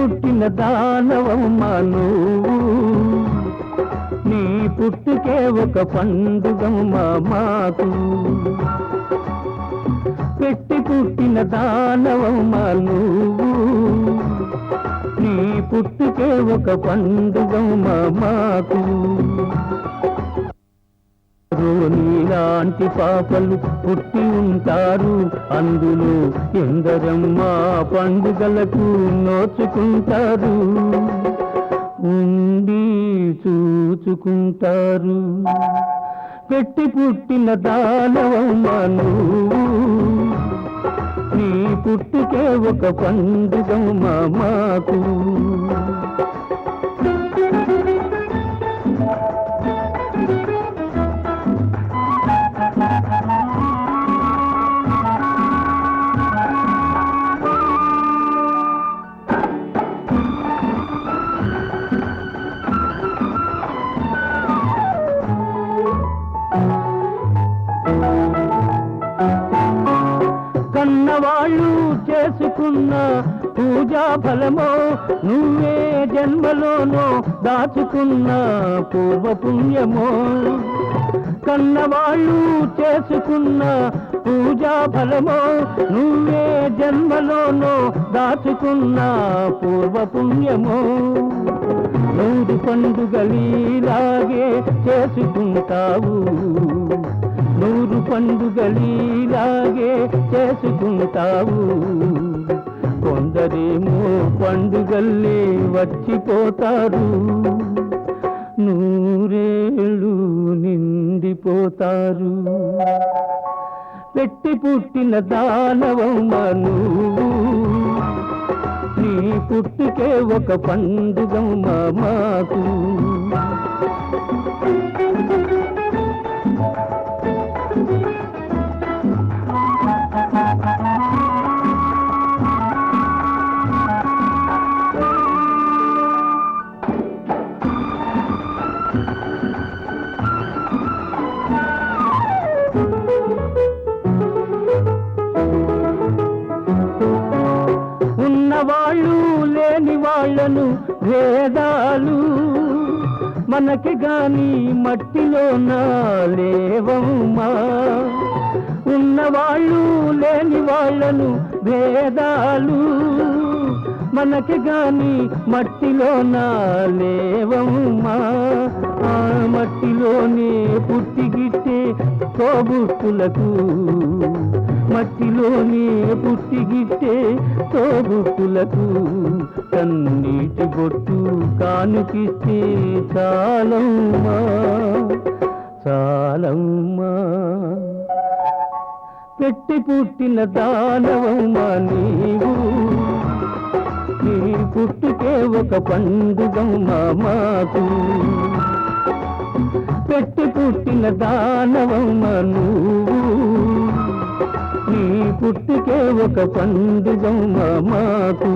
పుట్టిన దానవమ్మా నువ్వు, నీ పుట్టుకే ఒక పండుగమ్మా మాకు. పెట్టి పుట్టిన దానవమ్మా నువ్వు, నీ పుట్టుకే ఒక పండుగమ్మా మాకు. నీలాంటి పాపలు పుట్టి ఉంటారు, అందులో ఎందరమ్మా పండుగలకు నోచుకుంటారు, ఉండి చూచుకుంటారు. పెట్టి పుట్టిన దానవమ్మా నువ్వు, నీ పుట్టుకే ఒక పండుగమ్మా మాకు. కన్నవాళ్ళు చేసుకున్న పూజా ఫలమో, నువ్వే జన్మలోనో దాచుకున్న పూర్వపుణ్యమో. కన్నవాళ్ళు చేసుకున్న పూజా ఫలమో, నువ్వే జన్మలోనో దాచుకున్న పూర్వపుణ్యమో. 100 పండుగలీలాగే చేసుకుంటావు, 100 పండుగలీలాగే చేసుకుంటావు. కొందరేమో పండుగల్లే వచ్చిపోతారు, 100 ఏళ్ళు నిండిపోతారు. పెట్టి పుట్టిన దానవమ్మా నువ్వు, నీ పుట్టుకే ఒక పండుగమ్మా మాకు. ఉన్నవాళ్ళు లేని వాళ్ళను భేదాలు మనకి గాని మట్టిలోన లేవమ్మా. ఉన్నవాళ్ళు లేని వాళ్ళను భేదాలు మనకి గాని మట్టిలోన లేవమ్మా. ఆ మట్టిలోనే పుట్టిగిట్టే తోబుట్టులకు, మట్టిలోనే పుట్టిగిట్టే తోబుట్టులకు కన్నీటి బొట్టు కానుకిస్తే చాలమ్మా, చాలమ్మా. పెట్టి పుట్టిన దానవమ్మా నీవు, నీ పుట్టుకే ఒక పండుగమ్మా మాకు. పెట్టి పుట్టిన దానవమ్మా నువ్వు, నీ పుట్టుకే ఒక పండుగమ్మా మాకు.